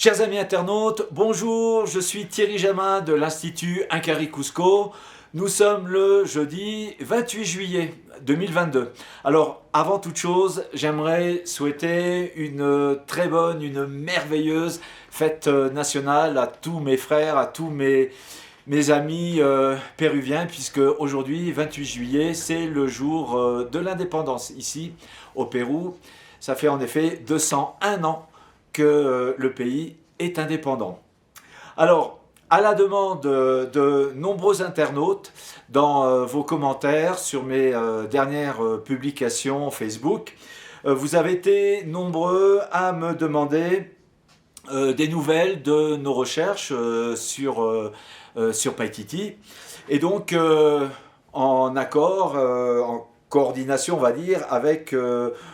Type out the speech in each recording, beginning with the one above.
Chers amis internautes, bonjour, je suis Thierry Jamin de l'Institut Inkari Cusco. Nous sommes le jeudi 28 juillet 2022. Alors, avant toute chose, j'aimerais souhaiter une très bonne, une merveilleuse fête nationale à tous mes frères, à tous mes amis péruviens, puisque aujourd'hui, 28 juillet, c'est le jour de l'indépendance ici au Pérou. Ça fait en effet 201 ans que le pays est indépendant. Alors, à la demande de nombreux internautes, dans vos commentaires sur mes dernières publications Facebook, vous avez été nombreux à me demander des nouvelles de nos recherches sur Paititi. Et donc, en accord, en coordination, on va dire, avec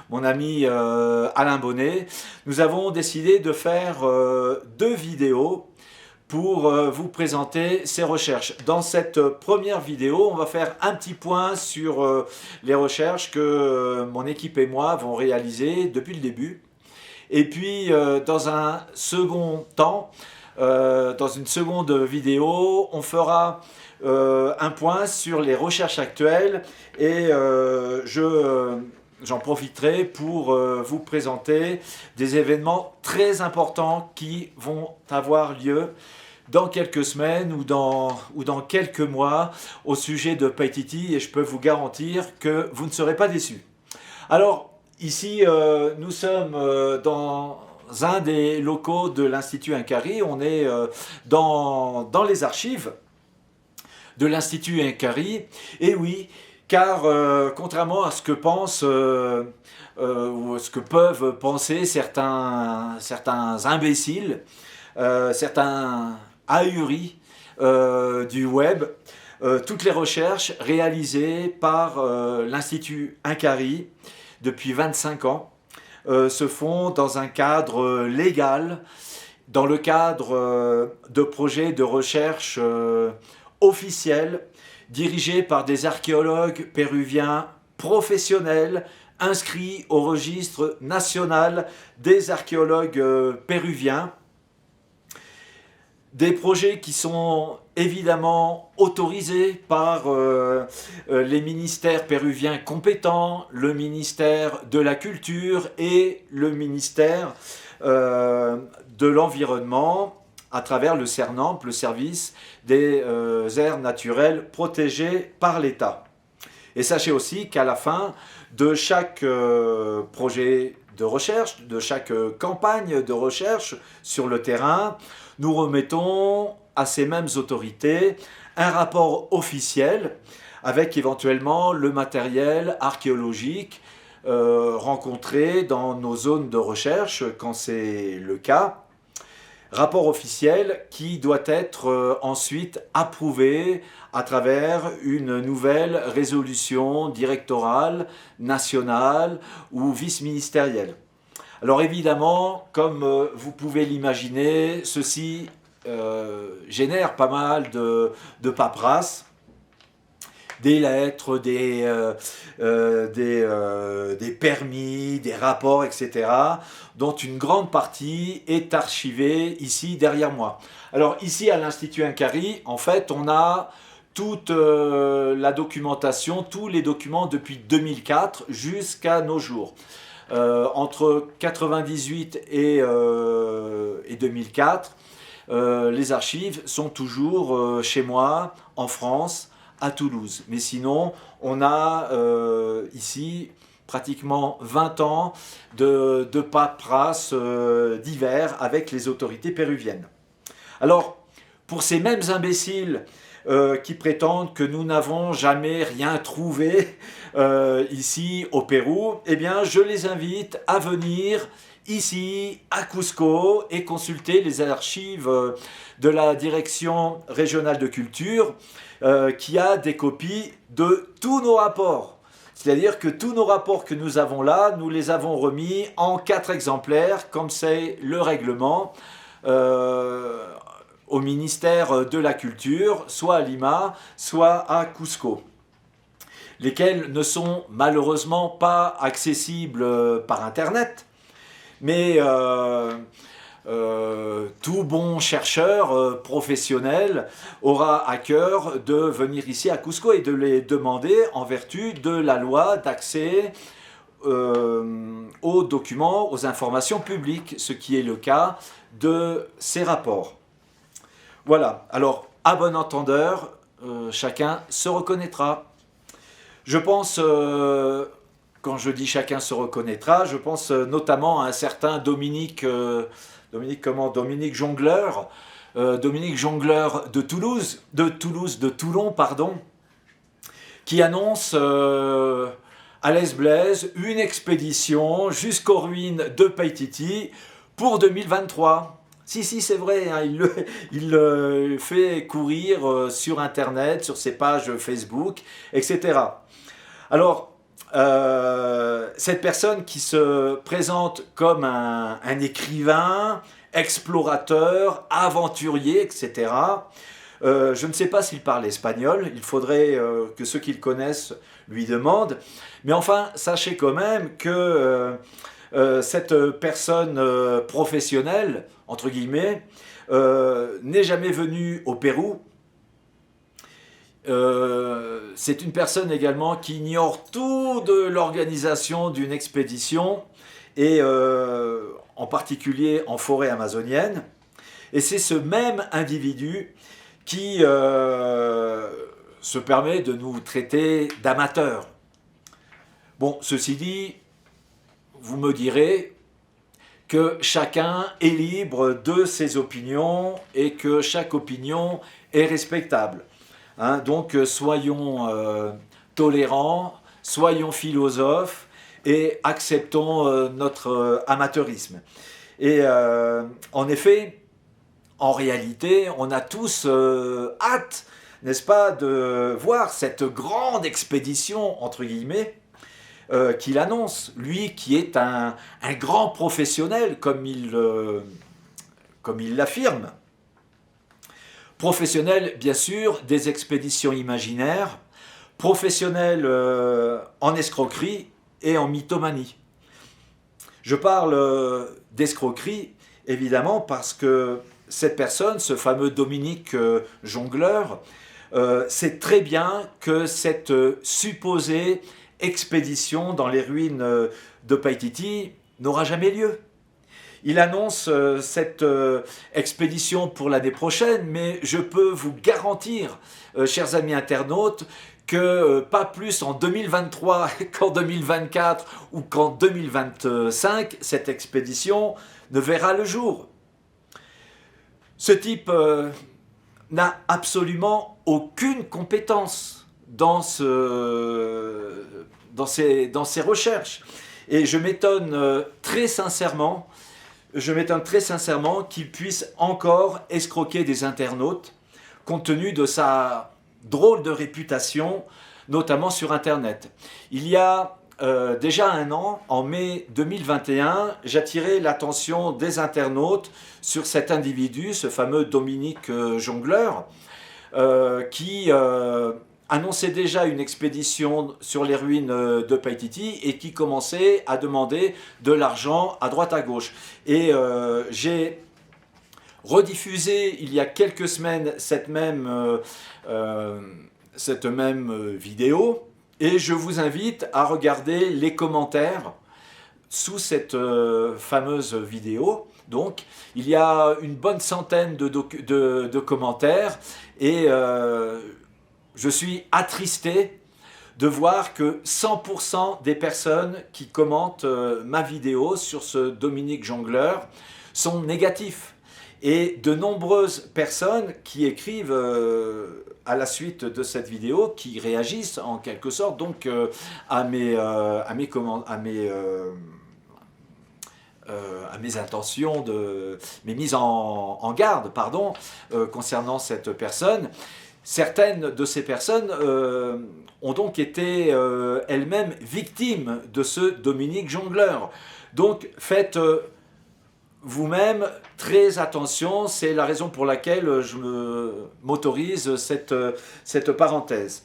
mon ami Alain Bonnet, nous avons décidé de faire deux vidéos pour vous présenter ces recherches. Dans cette première vidéo, on va faire un petit point sur les recherches que mon équipe et moi avons réalisées depuis le début. Et puis, dans un second temps, dans une seconde vidéo, on fera un point sur les recherches actuelles et j'en profiterai pour vous présenter des événements très importants qui vont avoir lieu dans quelques semaines ou dans quelques mois au sujet de Paititi, et je peux vous garantir que vous ne serez pas déçus. Alors, ici, nous sommes dans un des locaux de l'Institut Inkari. On est dans les archives de l'Institut Inkari. Et oui, car contrairement à ce que pensent ou ce que peuvent penser certains imbéciles, certains ahuris du web, toutes les recherches réalisées par l'Institut Inkari depuis 25 ans se font dans un cadre légal, dans le cadre de projets de recherche officiels dirigés par des archéologues péruviens professionnels inscrits au registre national des archéologues péruviens. Des projets qui sont évidemment autorisés par les ministères péruviens compétents, le ministère de la Culture et le ministère de l'Environnement, à travers le CERNAMP, le service des aires naturelles protégées par l'État. Et sachez aussi qu'à la fin de chaque projet de recherche, de chaque campagne de recherche sur le terrain, nous remettons à ces mêmes autorités un rapport officiel avec éventuellement le matériel archéologique rencontré dans nos zones de recherche quand c'est le cas. Rapport officiel qui doit être ensuite approuvé à travers une nouvelle résolution directorale, nationale ou vice-ministérielle. Alors évidemment, comme vous pouvez l'imaginer, ceci génère pas mal de paperasse, des lettres, des permis, des rapports, etc., dont une grande partie est archivée ici derrière moi. Alors ici à l'Institut Inkari, en fait, on a toute la documentation, tous les documents depuis 2004 jusqu'à nos jours. Entre 1998 et 2004, les archives sont toujours chez moi, en France, à Toulouse. Mais sinon, on a ici pratiquement 20 ans de paperasse divers avec les autorités péruviennes. Alors, pour ces mêmes imbéciles qui prétendent que nous n'avons jamais rien trouvé ici au Pérou, eh bien, je les invite à venir ici à Cusco et consulter les archives de la Direction régionale de culture qui a des copies de tous nos rapports. C'est-à-dire que tous nos rapports que nous avons là, nous les avons remis en 4 exemplaires, comme c'est le règlement, au ministère de la Culture, soit à Lima, soit à Cusco, lesquels ne sont malheureusement pas accessibles par Internet, mais tout bon chercheur professionnel aura à cœur de venir ici à Cusco et de les demander en vertu de la loi d'accès aux documents, aux informations publiques, ce qui est le cas de ces rapports. Voilà, alors à bon entendeur, chacun se reconnaîtra. Je pense, quand je dis chacun se reconnaîtra, je pense notamment à un certain Dominique Jongleur, Dominique Jongleur de Toulon, pardon, qui annonce à l'Esblaise une expédition jusqu'aux ruines de Paititi pour 2023. Si, c'est vrai, hein, il le fait courir sur Internet, sur ses pages Facebook, etc. Alors, cette personne qui se présente comme un écrivain, explorateur, aventurier, etc., je ne sais pas s'il parle espagnol, il faudrait que ceux qui le connaissent lui demandent, mais enfin, sachez quand même que cette personne professionnelle, entre guillemets, n'est jamais venue au Pérou. C'est une personne également qui ignore tout de l'organisation d'une expédition, et en particulier en forêt amazonienne. Et c'est ce même individu qui se permet de nous traiter d'amateurs. Bon, ceci dit, vous me direz que chacun est libre de ses opinions et que chaque opinion est respectable. Hein, donc soyons tolérants, soyons philosophes et acceptons notre amateurisme. Et en effet, en réalité, on a tous hâte, n'est-ce pas, de voir cette grande expédition, entre guillemets, qu'il annonce, lui qui est un grand professionnel, comme il l'affirme. Professionnel, bien sûr, des expéditions imaginaires, professionnel en escroquerie et en mythomanie. Je parle d'escroquerie, évidemment, parce que cette personne, ce fameux Dominique Jongleur, sait très bien que cette supposée expédition dans les ruines de Paititi n'aura jamais lieu. Il annonce cette expédition pour l'année prochaine, mais je peux vous garantir, chers amis internautes, que pas plus en 2023 qu'en 2024 ou qu'en 2025, cette expédition ne verra le jour. Ce type n'a absolument aucune compétence dans ses recherches. Et je m'étonne très sincèrement qu'il puisse encore escroquer des internautes, compte tenu de sa drôle de réputation, notamment sur Internet. Il y a déjà un an, en mai 2021, j'attirais l'attention des internautes sur cet individu, ce fameux Dominique Jongleur, qui annonçait déjà une expédition sur les ruines de Paititi et qui commençait à demander de l'argent à droite à gauche. Et j'ai rediffusé il y a quelques semaines cette même vidéo, et je vous invite à regarder les commentaires sous cette fameuse vidéo. Donc, il y a une bonne centaine de commentaires, et je suis attristé de voir que 100% des personnes qui commentent ma vidéo sur ce Dominique Jongleur sont négatifs. Et de nombreuses personnes qui écrivent à la suite de cette vidéo, qui réagissent en quelque sorte donc à mes intentions, mes mises en garde, pardon, concernant cette personne. Certaines de ces personnes ont donc été elles-mêmes victimes de ce Dominique Jongleur. Donc faites vous-même très attention, c'est la raison pour laquelle je m'autorise cette parenthèse.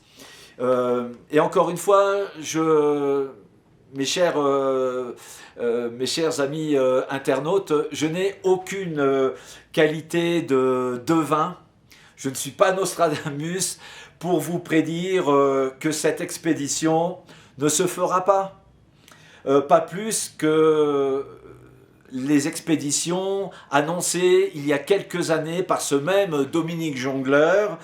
Et encore une fois, je mes chers amis internautes, je n'ai aucune qualité de devin. Je ne suis pas Nostradamus pour vous prédire que cette expédition ne se fera pas. Pas plus que les expéditions annoncées il y a quelques années par ce même Dominique Jongleur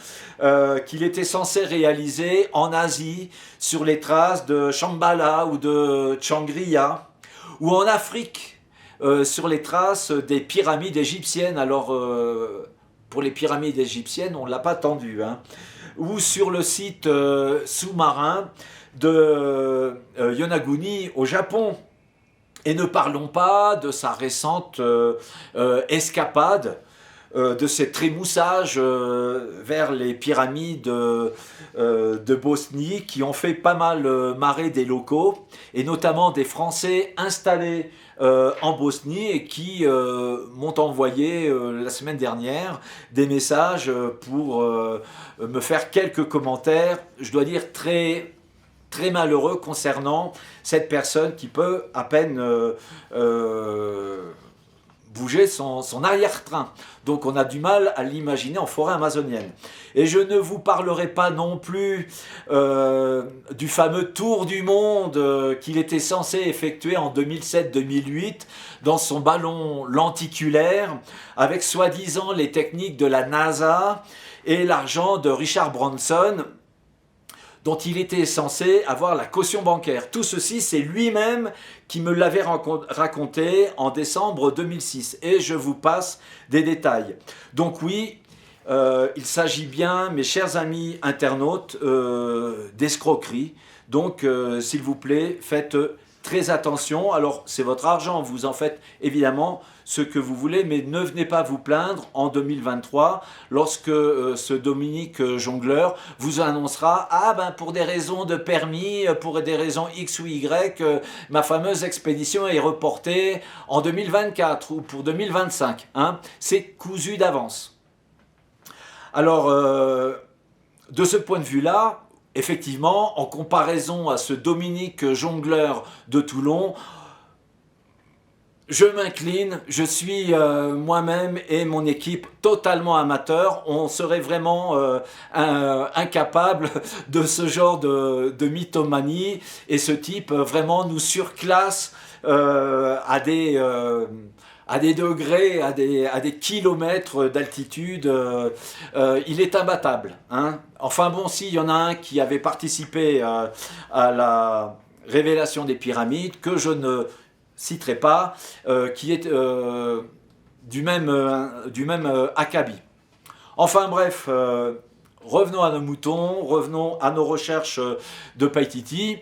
qu'il était censé réaliser en Asie sur les traces de Shambhala ou de Changriya, ou en Afrique sur les traces des pyramides égyptiennes. Alors pour les pyramides égyptiennes on ne l'a pas tendu, hein. Ou sur le site sous-marin de Yonaguni au Japon. Et ne parlons pas de sa récente escapade, de ses trémoussages vers les pyramides de Bosnie qui ont fait pas mal marrer des locaux, et notamment des Français installés en Bosnie et qui m'ont envoyé la semaine dernière des messages pour me faire quelques commentaires, je dois dire très malheureux concernant cette personne qui peut à peine bouger son arrière-train. Donc on a du mal à l'imaginer en forêt amazonienne. Et je ne vous parlerai pas non plus du fameux tour du monde qu'il était censé effectuer en 2007-2008 dans son ballon lenticulaire, avec soi-disant les techniques de la NASA et l'argent de Richard Branson, dont il était censé avoir la caution bancaire. Tout ceci, c'est lui-même qui me l'avait raconté en décembre 2006. Et je vous passe des détails. Donc oui, il s'agit bien, mes chers amis internautes, d'escroquerie. Donc, s'il vous plaît, faites très attention. Alors, c'est votre argent, vous en faites évidemment ce que vous voulez, mais ne venez pas vous plaindre en 2023 lorsque ce Dominique Jongleur vous annoncera « Ah ben pour des raisons de permis, pour des raisons X ou Y, ma fameuse expédition est reportée en 2024 ou pour 2025 hein ». C'est cousu d'avance. Alors, de ce point de vue-là, effectivement, en comparaison à ce Dominique Jongleur de Toulon, je m'incline, je suis moi-même et mon équipe totalement amateurs. On serait vraiment incapable de ce genre de mythomanie, et ce type vraiment nous surclasse à des degrés, à des kilomètres d'altitude. Il est imbattable, hein. Enfin bon, s'il y en a un qui avait participé à la révélation des pyramides, que je ne citerai pas, qui est du même acabit. Enfin bref, revenons à nos moutons, revenons à nos recherches de Paititi.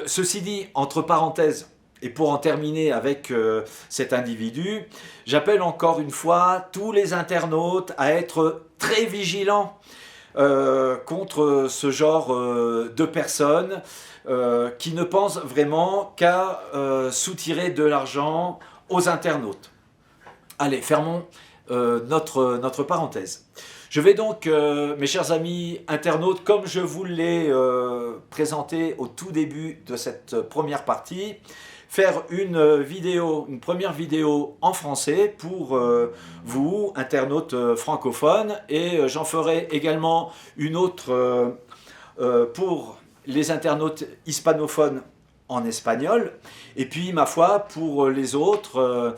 Ceci dit, entre parenthèses, et pour en terminer avec cet individu, j'appelle encore une fois tous les internautes à être très vigilants contre ce genre de personnes qui ne pensent vraiment qu'à soutirer de l'argent aux internautes. Allez, fermons notre parenthèse. Je vais donc, mes chers amis internautes, comme je vous l'ai présenté au tout début de cette première partie, faire une première vidéo en français pour vous, internautes francophones, et j'en ferai également une autre pour les internautes hispanophones en espagnol, et puis ma foi pour les autres,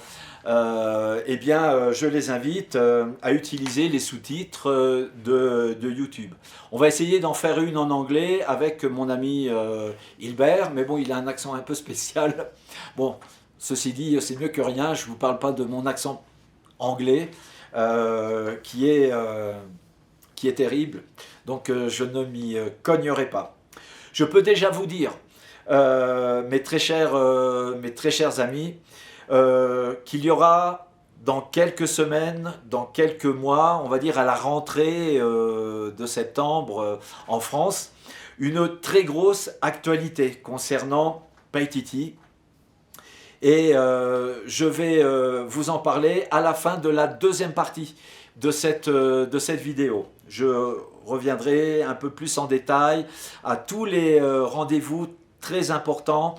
eh bien, je les invite à utiliser les sous-titres de YouTube. On va essayer d'en faire une en anglais avec mon ami Hilbert, mais bon, il a un accent un peu spécial. Bon, ceci dit, c'est mieux que rien, je ne vous parle pas de mon accent anglais qui est terrible, donc je ne m'y cognerai pas. Je peux déjà vous dire, mes très chers amis, qu'il y aura dans quelques semaines, dans quelques mois, on va dire à la rentrée de septembre en France, une très grosse actualité concernant Paititi. Et je vais vous en parler à la fin de la deuxième partie de cette vidéo. Je reviendrai un peu plus en détail à tous les rendez-vous très important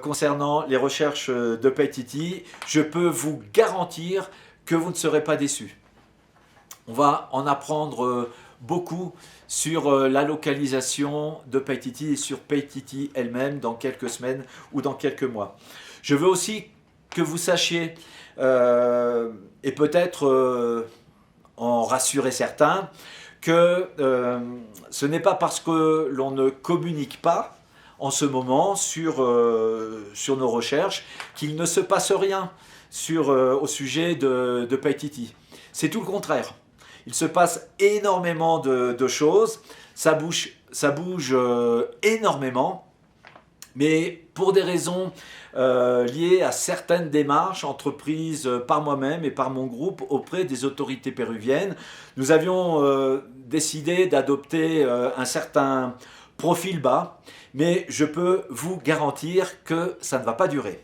concernant les recherches de Paititi. Je peux vous garantir que vous ne serez pas déçus. On va en apprendre beaucoup sur la localisation de Paititi et sur Paititi elle-même dans quelques semaines ou dans quelques mois. Je veux aussi que vous sachiez, et peut-être en rassurer certains, que ce n'est pas parce que l'on ne communique pas en ce moment sur nos recherches qu'il ne se passe rien au sujet de Paititi. C'est tout le contraire. Il se passe énormément de choses, ça bouge énormément, mais pour des raisons liées à certaines démarches entreprises par moi-même et par mon groupe auprès des autorités péruviennes, nous avions décidé d'adopter un certain profil bas, mais je peux vous garantir que ça ne va pas durer.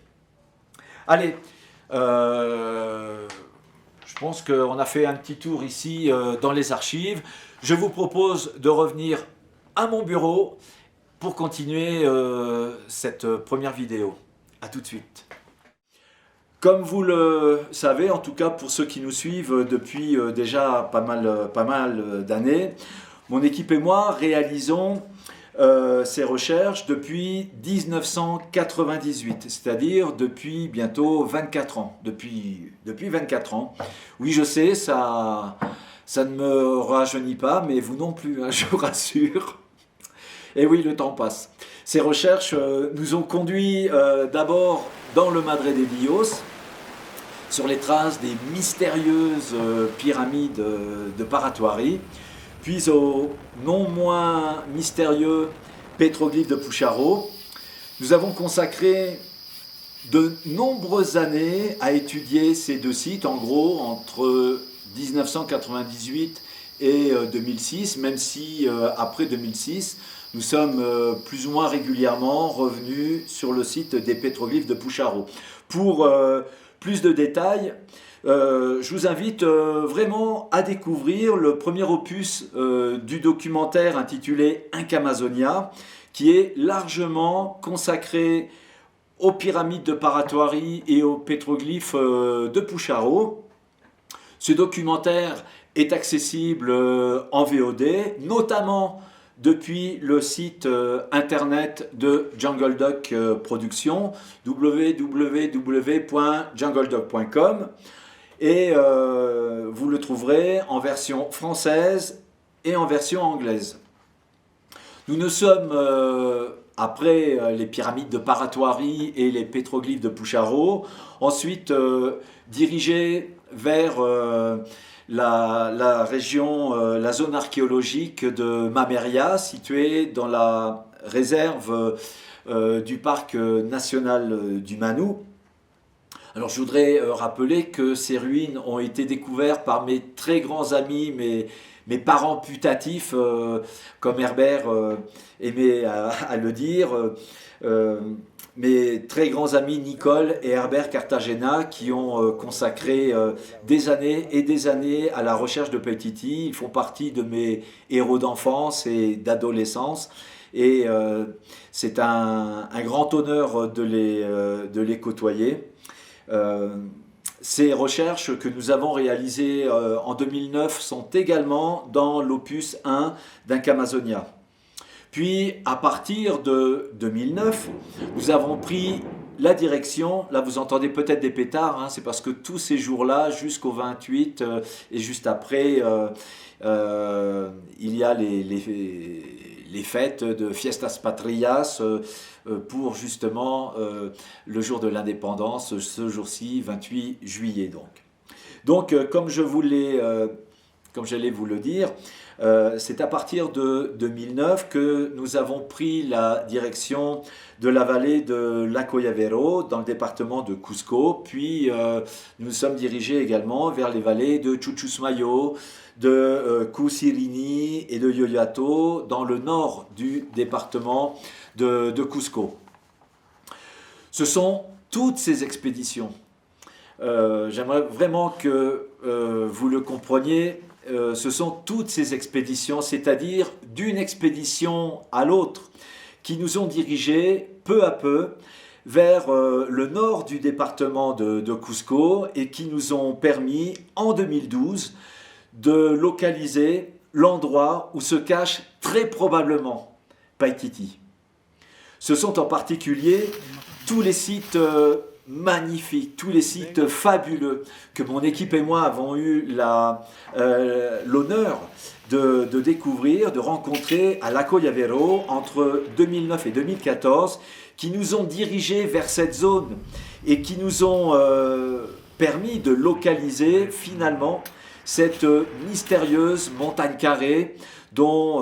Allez, je pense qu'on a fait un petit tour ici dans les archives. Je vous propose de revenir à mon bureau pour continuer cette première vidéo. A tout de suite. Comme vous le savez, en tout cas pour ceux qui nous suivent depuis déjà pas mal d'années, mon équipe et moi réalisons ces recherches depuis 1998, c'est-à-dire depuis bientôt 24 ans. Depuis 24 ans. Oui, je sais, ça ne me rajeunit pas, mais vous non plus, hein, je vous rassure. Et oui, le temps passe. Ces recherches nous ont conduits d'abord dans le Madre de Dios, sur les traces des mystérieuses pyramides de Paratuari, puis au non moins mystérieux pétroglyphe de Pucharo. Nous avons consacré de nombreuses années à étudier ces deux sites, en gros entre 1998 et 2006, même si après 2006, nous sommes plus ou moins régulièrement revenus sur le site des pétroglyphes de Pucharo. Pour plus de détails, je vous invite vraiment à découvrir le premier opus du documentaire intitulé Inca Amazonia, qui est largement consacré aux pyramides de Paratuari et aux pétroglyphes de Pucharo. Ce documentaire est accessible en VOD, notamment depuis le site internet de Jungle Duck Productions, www.jungleduck.com, et vous le trouverez en version française et en version anglaise. Nous nous sommes, après les pyramides de Paratuari et les pétroglyphes de Pucharo, ensuite dirigés vers la région, la zone archéologique de Mameria, située dans la réserve du parc national du Manu. Alors je voudrais rappeler que ces ruines ont été découvertes par mes très grands amis, mes parents putatifs, comme Herbert aimait à le dire, mes très grands amis Nicole et Herbert Cartagena, qui ont consacré des années et des années à la recherche de Paititi. Ils font partie de mes héros d'enfance et d'adolescence, et c'est un grand honneur de les côtoyer. Ces recherches que nous avons réalisées en 2009 sont également dans l'opus 1 d'Inca Amazonia. Puis, à partir de 2009, nous avons pris la direction. Là, vous entendez peut-être des pétards, hein, c'est parce que tous ces jours-là, jusqu'au 28 et juste après, il y a les fêtes de Fiestas Patrias pour justement le jour de l'indépendance, ce jour-ci, 28 juillet donc. Comme j'allais vous le dire, c'est à partir de 2009 que nous avons pris la direction de la vallée de l'Acoyavero dans le département de Cusco, puis nous sommes dirigés également vers les vallées de Chuchusmayo, de Cusirini et de Yoyato dans le nord du département de Cusco. Ce sont toutes ces expéditions. J'aimerais vraiment que vous le compreniez. Ce sont toutes ces expéditions, c'est-à-dire d'une expédition à l'autre, qui nous ont dirigés peu à peu vers le nord du département de Cusco et qui nous ont permis en 2012 de localiser l'endroit où se cache très probablement Paititi. Ce sont en particulier tous les sites magnifiques, tous les sites fabuleux que mon équipe et moi avons eu l'honneur de découvrir, de rencontrer à Lacoyavero entre 2009 et 2014, qui nous ont dirigés vers cette zone et qui nous ont permis de localiser finalement cette mystérieuse montagne carrée dont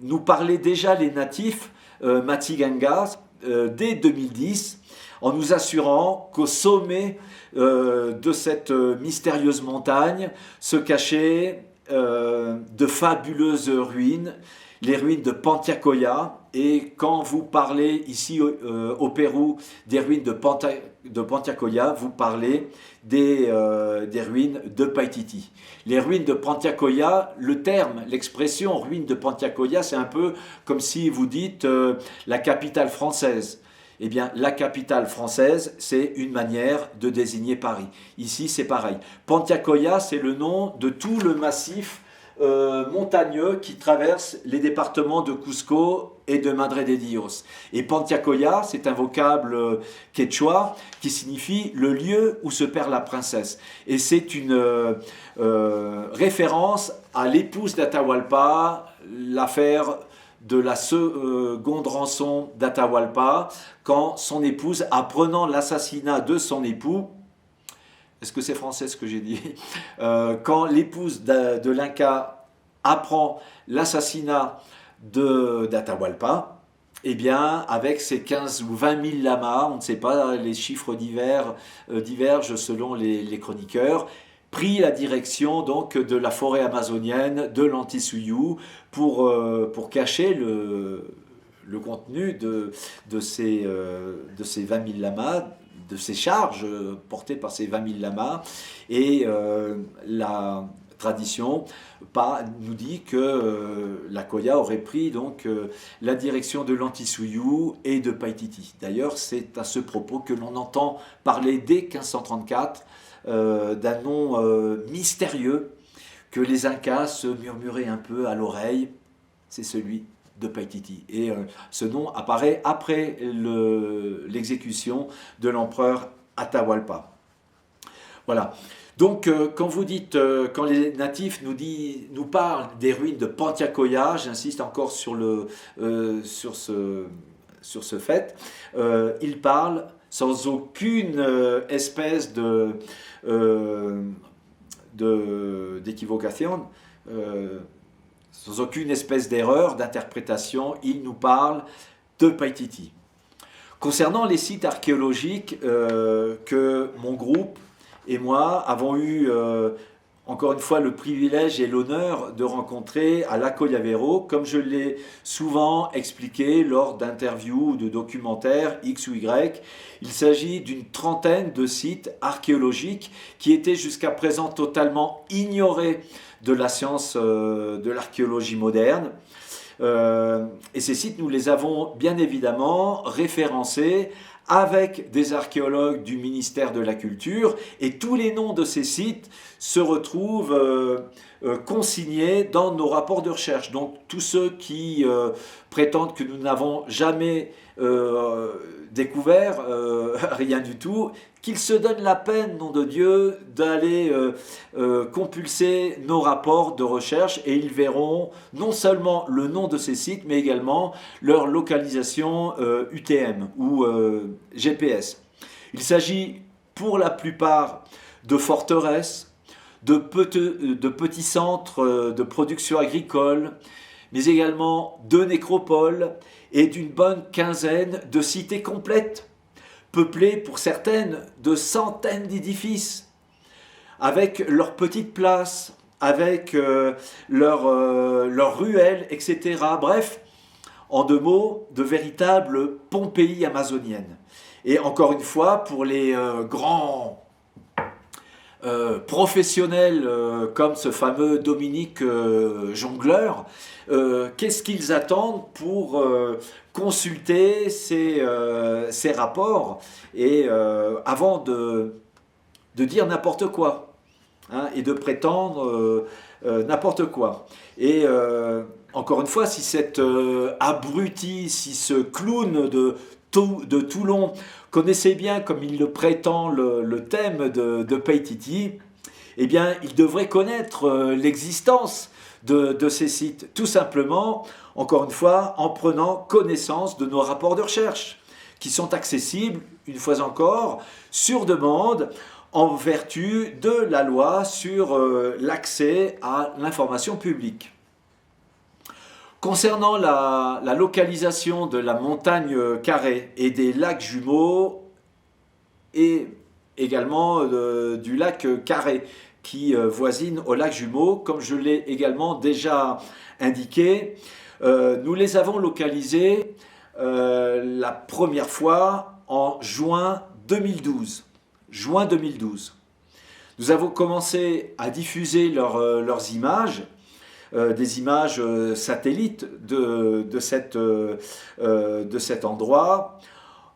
nous parlaient déjà les natifs Matigangas dès 2010, en nous assurant qu'au sommet de cette mystérieuse montagne se cachaient de fabuleuses ruines, les ruines de Pantiacoya. Et quand vous parlez ici au Pérou des ruines de Pantiacoya, vous parlez des ruines de Paititi. Les ruines de Pantiacoya, le terme, l'expression ruines de Pantiacoya, c'est un peu comme si vous dites la capitale française. Eh bien, la capitale française, c'est une manière de désigner Paris. Ici, c'est pareil. Pantiacoya, c'est le nom de tout le massif montagneux qui traverse les départements de Cusco et de Madre de Dios. Et Pantiacoya, c'est un vocable quechua qui signifie le lieu où se perd la princesse. Et c'est une référence à l'épouse d'Atahualpa, l'affaire de la seconde rançon d'Atahualpa, quand son épouse, apprenant l'assassinat de son époux, est-ce que c'est français ce que j'ai dit? Quand l'épouse de l'Inca apprend l'assassinat d'Atahualpa, eh bien, avec ses 15 ou 20 000 lamas, on ne sait pas, les chiffres divergent selon les chroniqueurs, pris la direction donc de la forêt amazonienne de l'Antisuyu pour cacher le contenu de ces 20 000 lamas, de ces charges portées par ces 20 000 lamas. Et la tradition nous dit que la Koya aurait pris donc la direction de l'Antisuyu et de Paititi. D'ailleurs, c'est à ce propos que l'on entend parler dès 1534 d'un nom mystérieux que les Incas se murmuraient un peu à l'oreille, c'est celui de Paititi. Et ce nom apparaît après l'exécution de l'empereur Atahualpa. Voilà. Donc, quand vous dites, quand les natifs nous parlent des ruines de Pantiacoya, j'insiste encore sur ce fait, ils parlent sans aucune espèce d'équivocation, sans aucune espèce d'erreur d'interprétation, ils nous parlent de Paititi. Concernant les sites archéologiques que mon groupe et moi avons eu, encore une fois, le privilège et l'honneur de rencontrer à Lacoyavero, comme je l'ai souvent expliqué lors d'interviews ou de documentaires X ou Y, il s'agit d'une trentaine de sites archéologiques qui étaient jusqu'à présent totalement ignorés de la science de l'archéologie moderne. Et ces sites, nous les avons bien évidemment référencés avec des archéologues du ministère de la Culture, et tous les noms de ces sites se retrouvent consignés dans nos rapports de recherche. Donc tous ceux qui prétendent que nous n'avons jamais découvert rien du tout, qu'ils se donnent la peine, nom de Dieu, d'aller compulser nos rapports de recherche, et ils verront non seulement le nom de ces sites, mais également leur localisation UTM ou GPS. Il s'agit pour la plupart de forteresses, de petits centres de production agricole, mais également de nécropoles et d'une bonne quinzaine de cités complètes, peuplées pour certaines de centaines d'édifices, avec leurs petites places, avec leurs ruelles, etc. Bref, en deux mots, de véritables Pompéi amazoniennes. Et encore une fois, pour les grands professionnels comme ce fameux Dominique Jongleur, qu'est-ce qu'ils attendent pour consulter ces rapports et avant de dire n'importe quoi, hein, et de prétendre n'importe quoi. Et encore une fois, si cet abruti, si ce clown de Toulon connaissait bien, comme il le prétend, le thème de Paititi, eh bien, il devrait connaître l'existence de ces sites, tout simplement, encore une fois, en prenant connaissance de nos rapports de recherche, qui sont accessibles, une fois encore, sur demande, en vertu de la loi sur l'accès à l'information publique. Concernant la localisation de la montagne Carré et des lacs jumeaux et également du lac Carré qui voisine au lac jumeau, comme je l'ai également déjà indiqué, nous les avons localisés la première fois en juin 2012. Juin 2012. Nous avons commencé à diffuser leurs images, des images satellites de cet endroit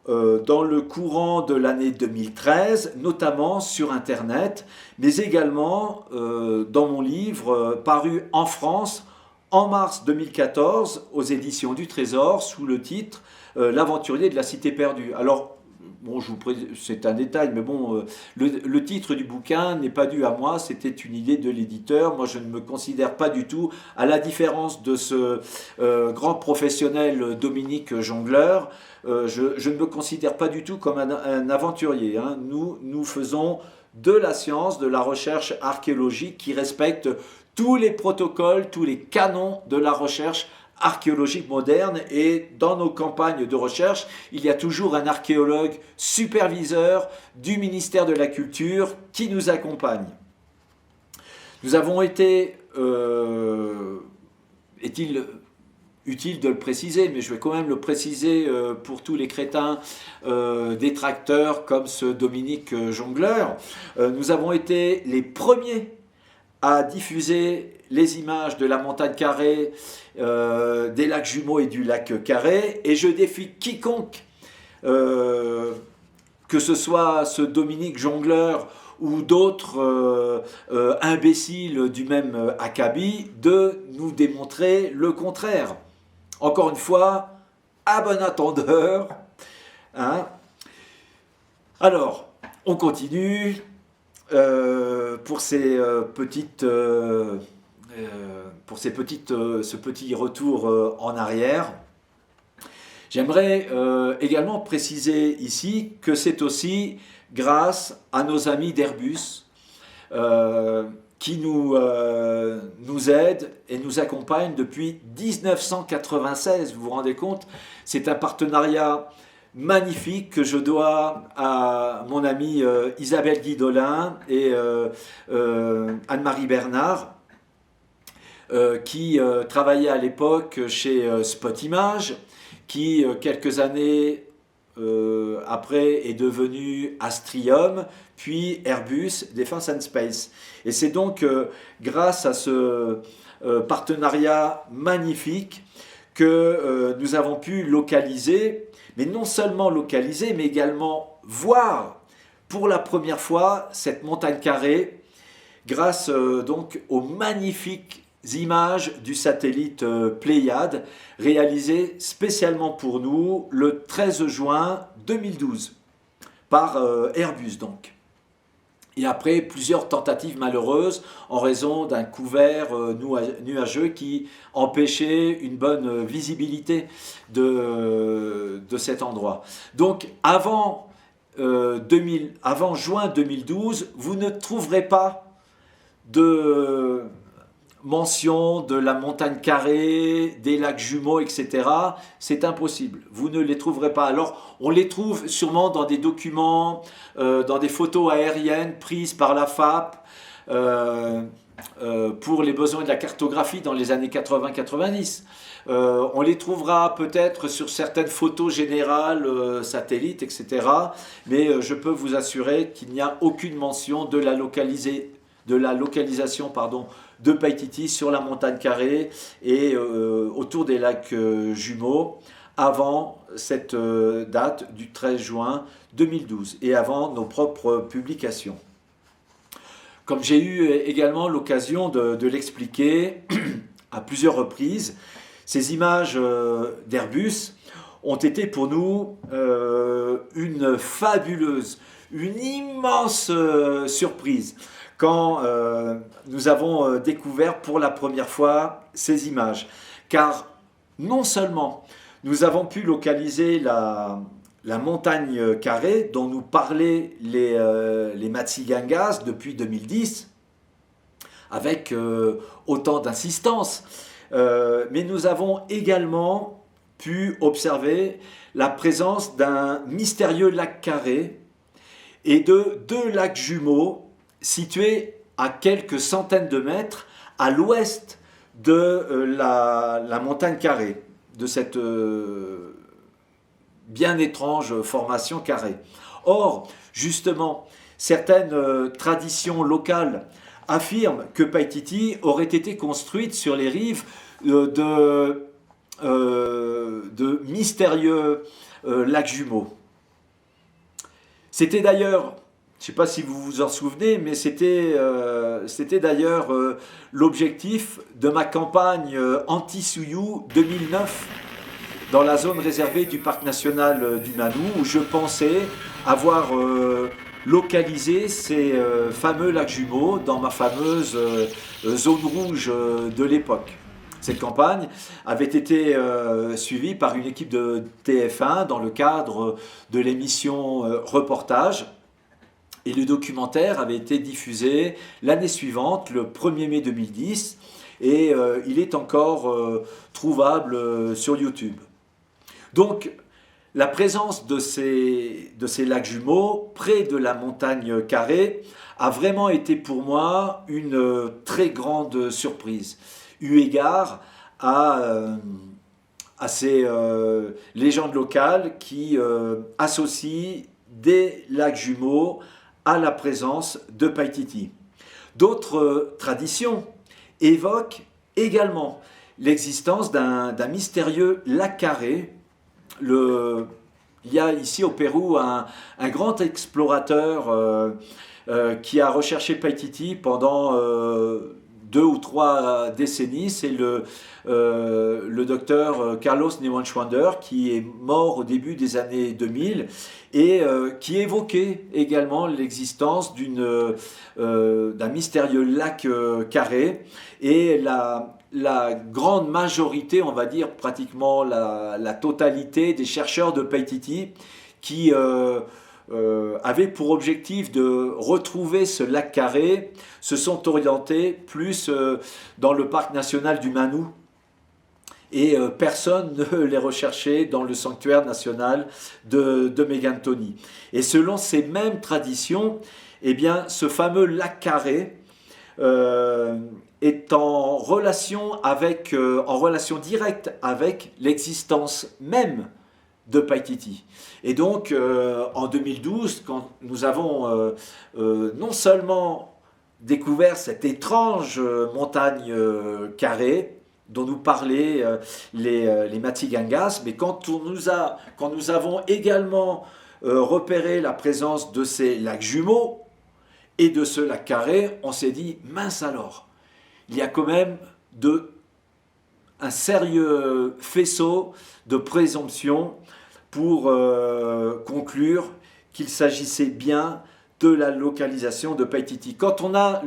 dans le courant de l'année 2013, notamment sur Internet, mais également dans mon livre paru en France en mars 2014 aux éditions du Trésor sous le titre L'aventurier de la cité perdue. Alors, bon, c'est un détail, mais bon, le titre du bouquin n'est pas dû à moi, c'était une idée de l'éditeur. Moi, je ne me considère pas du tout, à la différence de ce grand professionnel Dominique Jongleur, je ne me considère pas du tout comme un aventurier. Hein. Nous faisons de la science, de la recherche archéologique qui respecte tous les protocoles, tous les canons de la recherche archéologique moderne, et dans nos campagnes de recherche, il y a toujours un archéologue superviseur du ministère de la Culture qui nous accompagne. Nous avons été, est-il utile de le préciser, mais je vais quand même le préciser pour tous les crétins détracteurs comme ce Dominique Jongleur, nous avons été les premiers à diffuser les images de la montagne Carré, des lacs jumeaux et du lac Carré, et je défie quiconque, que ce soit ce Dominique Jongleur ou d'autres imbéciles du même acabit, de nous démontrer le contraire. Encore une fois, à bon entendeur. Hein. Alors, on continue. Pour ce petit retour en arrière, j'aimerais également préciser ici que c'est aussi grâce à nos amis d'Airbus qui nous aident et nous accompagnent depuis 1996. Vous vous rendez compte? C'est un partenariat magnifique que je dois à mon amie Isabelle Guidolin et Anne-Marie Bernard, qui travaillait à l'époque chez Spotimage, qui quelques années après est devenu Astrium, puis Airbus Defence and Space. Et c'est donc grâce à ce partenariat magnifique que nous avons pu localiser, mais non seulement localiser, mais également voir pour la première fois cette montagne Carré, grâce donc aux magnifiques images du satellite Pléiade, réalisées spécialement pour nous le 13 juin 2012, par Airbus donc. Et après plusieurs tentatives malheureuses en raison d'un couvert nuageux qui empêchait une bonne visibilité de cet endroit. Donc avant juin 2012, vous ne trouverez pas de mention de la montagne Carré, des lacs jumeaux, etc. C'est impossible. Vous ne les trouverez pas. Alors, on les trouve sûrement dans des documents, dans des photos aériennes prises par la FAP, pour les besoins de la cartographie dans les années 80-90. On les trouvera peut-être sur certaines photos générales, satellites, etc. Mais je peux vous assurer qu'il n'y a aucune mention de la localisation de Païtiti sur la montagne carrée et autour des lacs jumeaux avant cette date du 13 juin 2012 et avant nos propres publications. Comme j'ai eu également l'occasion de l'expliquer à plusieurs reprises, ces images d'Airbus ont été pour nous une fabuleuse, une immense surprise quand nous avons découvert pour la première fois ces images. Car non seulement nous avons pu localiser la montagne carrée dont nous parlaient les Matsigangas depuis 2010, avec autant d'insistance, mais nous avons également pu observer la présence d'un mystérieux lac carré et de deux lacs jumeaux situés à quelques centaines de mètres à l'ouest de la montagne carrée, de cette bien étrange formation carrée. Or, justement, certaines traditions locales affirment que Païtiti aurait été construite sur les rives de mystérieux lacs jumeaux. C'était d'ailleurs, je ne sais pas si vous vous en souvenez, mais c'était d'ailleurs l'objectif de ma campagne anti-Suyu 2009 dans la zone réservée du parc national du Manu, où je pensais avoir localisé ces fameux lacs jumeaux dans ma fameuse zone rouge de l'époque. Cette campagne avait été suivie par une équipe de TF1 dans le cadre de l'émission Reportage. Et le documentaire avait été diffusé l'année suivante, le 1er mai 2010, et il est encore trouvable sur YouTube. Donc, la présence de ces lacs jumeaux près de la montagne carrée a vraiment été pour moi une très grande surprise, eu égard à ces légendes locales qui associent des lacs jumeaux à la présence de Païtiti. D'autres traditions évoquent également l'existence d'un mystérieux lac carré. Il y a ici au Pérou un grand explorateur qui a recherché Païtiti pendant 2 ou 3 décennies. C'est le docteur Carlos Neuenschwander qui est mort au début des années 2000 et qui évoquait également l'existence d'un mystérieux lac carré et la grande majorité, on va dire pratiquement la totalité des chercheurs de Païtiti qui avaient pour objectif de retrouver ce lac carré se sont orientés plus dans le parc national du Manu et personne ne les recherchait dans le sanctuaire national de Megantoni. Et selon ces mêmes traditions, eh bien, ce fameux lac carré est en relation directe avec l'existence même de Païtiti. Et donc, en 2012, quand nous avons non seulement découvert cette étrange montagne carrée dont nous parlaient les Matsigangas, mais quand nous avons également repéré la présence de ces lacs jumeaux et de ce lac carré, on s'est dit, mince alors, il y a quand même un sérieux faisceau de présomption pour conclure qu'il s'agissait bien de la localisation de Païtiti. Quand on a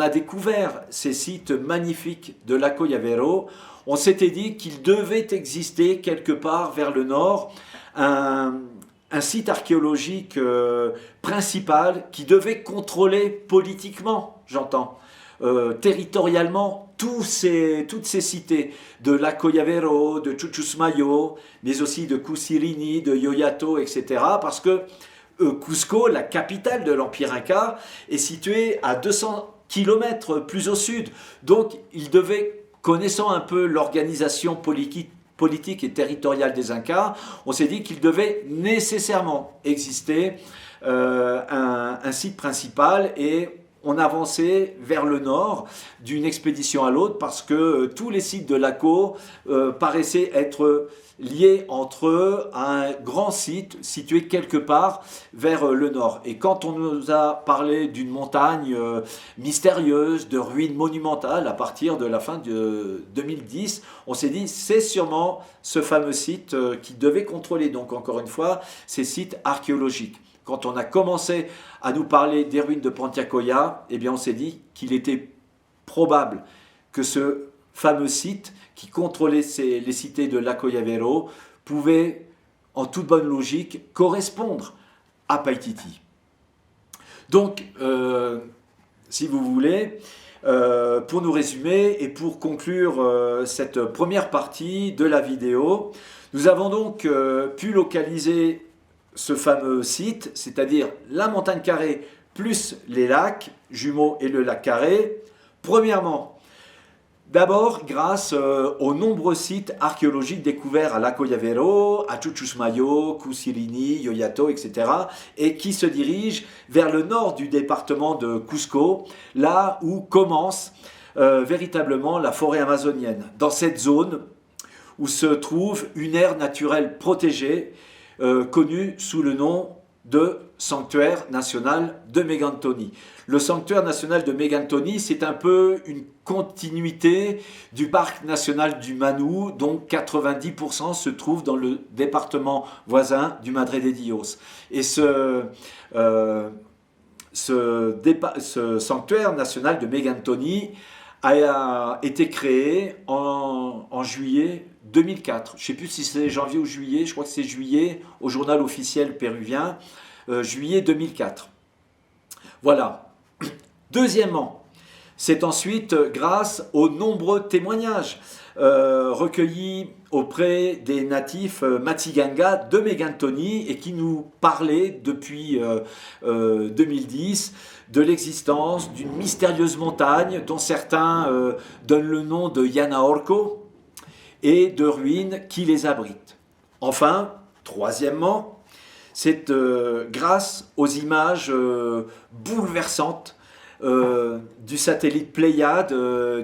découvert ces sites magnifiques de Lago Llavero, on s'était dit qu'il devait exister quelque part vers le nord un site archéologique principal qui devait contrôler politiquement, j'entends, territorialement toutes ces cités de Lago Llavero, de Chuchusmayo, mais aussi de Cusirini, de Yoyato, etc. Parce que Cusco, la capitale de l'Empire Inca, est située à 200 kilomètres plus au sud. Donc il devait, connaissant un peu l'organisation politique et territoriale des Incas, on s'est dit qu'il devait nécessairement exister un site principal, et on avançait vers le nord d'une expédition à l'autre parce que tous les sites de l'ACO paraissaient être liés entre eux à un grand site situé quelque part vers le nord. Et quand on nous a parlé d'une montagne mystérieuse, de ruines monumentales à partir de la fin de 2010, on s'est dit c'est sûrement ce fameux site qui devait contrôler, donc encore une fois, ces sites archéologiques. Quand on a commencé à nous parler des ruines de Pantiacoya, eh bien on s'est dit qu'il était probable que ce fameux site qui contrôlait les cités de l'Acoyavero pouvait, en toute bonne logique, correspondre à Paititi. Donc, si vous voulez, pour nous résumer et pour conclure cette première partie de la vidéo, nous avons donc pu localiser ce fameux site, c'est-à-dire la montagne Carré plus les lacs jumeaux et le lac Carré. Premièrement, d'abord grâce aux nombreux sites archéologiques découverts à l'Acoyavero, à Chuchusmayo, Cusirini, Yoyato, etc. et qui se dirigent vers le nord du département de Cusco, là où commence véritablement la forêt amazonienne. Dans cette zone où se trouve une aire naturelle protégée, connu sous le nom de Sanctuaire national de Megantoni. Le Sanctuaire national de Megantoni, c'est un peu une continuité du parc national du Manu, dont 90% se trouve dans le département voisin du Madre de Dios. Et ce Sanctuaire national de Megantoni a été créé en juillet 2004. Je ne sais plus si c'est janvier ou juillet, je crois que c'est juillet, au journal officiel péruvien, juillet 2004. Voilà. Deuxièmement, c'est ensuite grâce aux nombreux témoignages recueillis auprès des natifs Matiganga de Megantoni et qui nous parlaient depuis 2010 de l'existence d'une mystérieuse montagne dont certains donnent le nom de Yanaorco et de ruines qui les abritent. Enfin, troisièmement, c'est grâce aux images bouleversantes du satellite Pléiade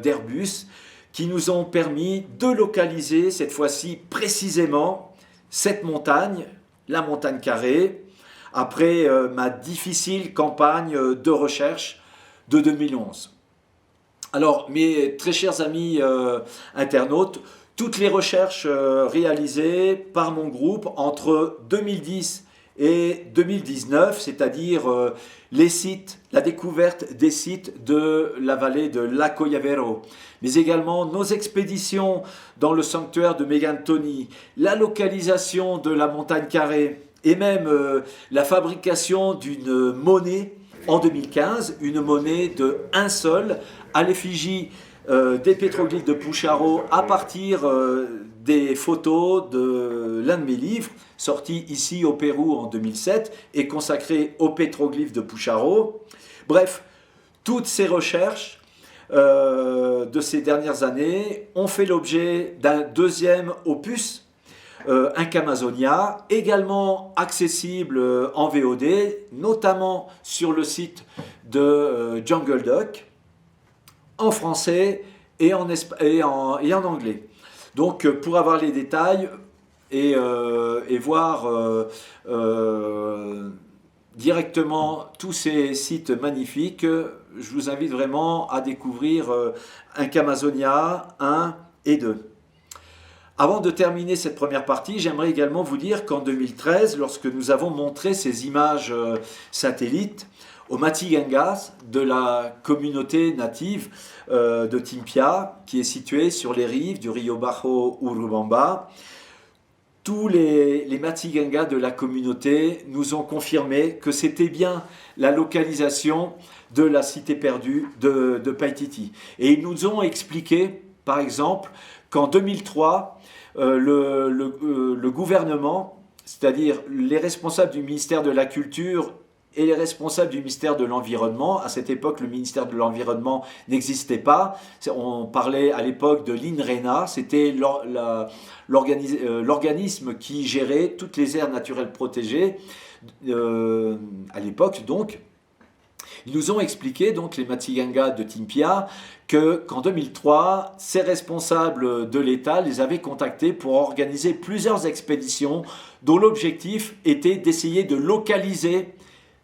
d'Airbus qui nous ont permis de localiser cette fois-ci précisément cette montagne, la montagne Carré, après ma difficile campagne de recherche de 2011. Alors, mes très chers amis internautes, toutes les recherches réalisées par mon groupe entre 2010 et 2019, c'est-à-dire les sites, la découverte des sites de la vallée de l'Acoyavero, mais également nos expéditions dans le sanctuaire de Megantoni, la localisation de la montagne Carré et même la fabrication d'une monnaie en 2015, une monnaie de 1 sol à l'effigie des pétroglyphes de Pucharo à partir des photos de l'un de mes livres, sorti ici au Pérou en 2007 et consacré aux pétroglyphes de Pucharo. Bref, toutes ces recherches de ces dernières années ont fait l'objet d'un deuxième opus, Inca Amazonia, également accessible en VOD, notamment sur le site de Jungle Duck, en français et en anglais. Donc pour avoir les détails et voir directement tous ces sites magnifiques, je vous invite vraiment à découvrir Inca Amazonia 1 et 2. Avant de terminer cette première partie, j'aimerais également vous dire qu'en 2013, lorsque nous avons montré ces images satellites aux Matigangas de la communauté native de Timpia, qui est située sur les rives du Rio Bajo Urubamba, tous les Matigangas de la communauté nous ont confirmé que c'était bien la localisation de la cité perdue de Paititi. Et ils nous ont expliqué, par exemple, qu'en 2003, le gouvernement, c'est-à-dire les responsables du ministère de la Culture et les responsables du ministère de l'Environnement. À cette époque, le ministère de l'Environnement n'existait pas. On parlait à l'époque de l'INRENA, c'était l'organisme qui gérait toutes les aires naturelles protégées à l'époque donc. Ils nous ont expliqué, donc les Matsiganga de Timpia, qu'en 2003, ces responsables de l'État les avaient contactés pour organiser plusieurs expéditions dont l'objectif était d'essayer de localiser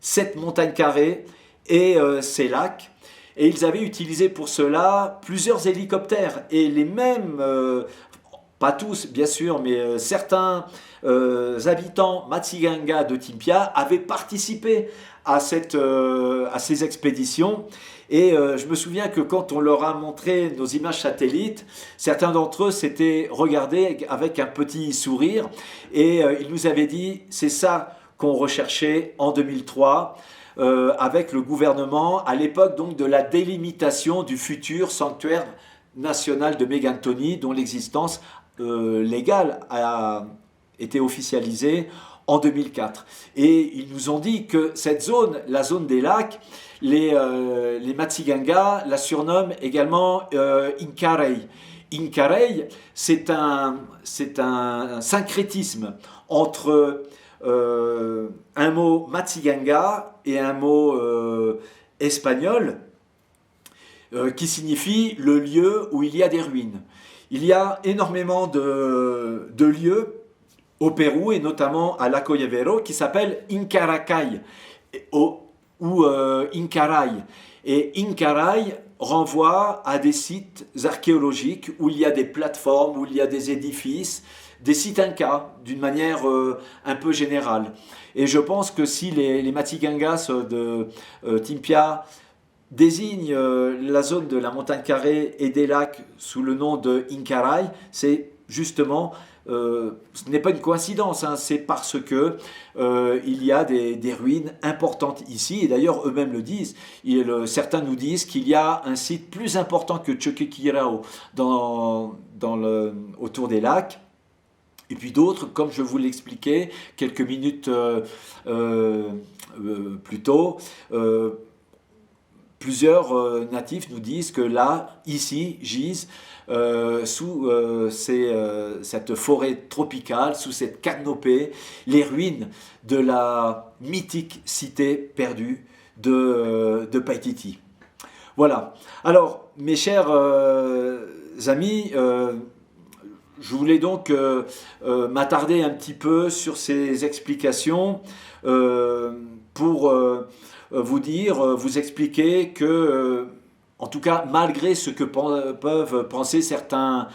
cette montagne carrée et ces lacs. Et ils avaient utilisé pour cela plusieurs hélicoptères et les mêmes, pas tous bien sûr, mais certains habitants Matsiganga de Timpia avaient participé à ces expéditions. Et je me souviens que quand on leur a montré nos images satellites, certains d'entre eux s'étaient regardés avec un petit sourire et ils nous avaient dit « c'est ça qu'on recherchait en 2003 ». Avec le gouvernement à l'époque donc de la délimitation du futur sanctuaire national de Megantoni dont l'existence légale a été officialisée en 2004. Et ils nous ont dit que cette zone, la zone des lacs, les Matsiganga la surnomment également Inkarei. Inkarei, c'est un syncrétisme entre un mot Matsiganga et un mot espagnol qui signifie le lieu où il y a des ruines. Il y a énormément de lieux au Pérou et notamment à Lacoyavero qui s'appelle Incaracay ou Incaray. Et Incaray renvoie à des sites archéologiques où il y a des plateformes, où il y a des édifices, des sites incas d'une manière un peu générale. Et je pense que si les Matzigangas de Timpia désignent la zone de la montagne carrée et des lacs sous le nom de Incaray, c'est justement ce n'est pas une coïncidence, hein, c'est parce que il y a des ruines importantes ici, et d'ailleurs eux-mêmes le disent. Certains nous disent qu'il y a un site plus important que Choquequirao autour des lacs, et puis d'autres, comme je vous l'expliquais quelques minutes plus tôt, plusieurs natifs nous disent que là, ici, gisent sous cette forêt tropicale, sous cette canopée, les ruines de la mythique cité perdue de Paititi. Voilà. Alors, mes chers amis, je voulais donc m'attarder un petit peu sur ces explications pour vous expliquer que, en tout cas, malgré ce que peuvent penser certains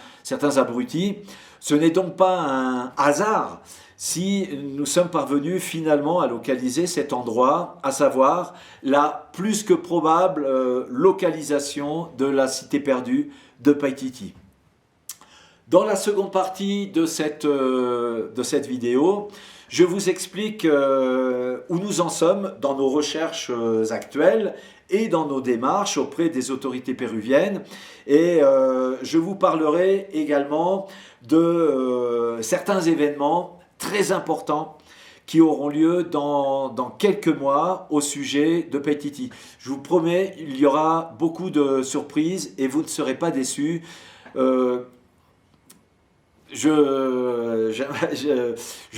abrutis, ce n'est donc pas un hasard si nous sommes parvenus finalement à localiser cet endroit, à savoir la plus que probable localisation de la cité perdue de Paititi. Dans la seconde partie de cette vidéo, je vous explique où nous en sommes dans nos recherches actuelles et dans nos démarches auprès des autorités péruviennes. Et je vous parlerai également de certains événements très importants qui auront lieu dans quelques mois au sujet de Paititi. Je vous promets, il y aura beaucoup de surprises et vous ne serez pas déçus. Je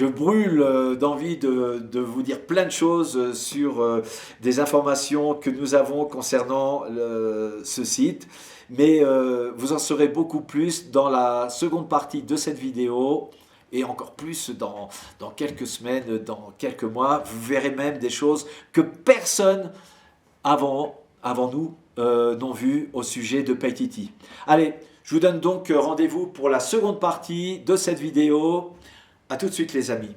brûle d'envie de vous dire plein de choses sur des informations que nous avons concernant ce site, mais vous en saurez beaucoup plus dans la seconde partie de cette vidéo et encore plus dans quelques semaines, dans quelques mois. Vous verrez même des choses que personne avant nous n'ont vues au sujet de Paititi. Allez, je vous donne donc rendez-vous pour la seconde partie de cette vidéo. À tout de suite les amis.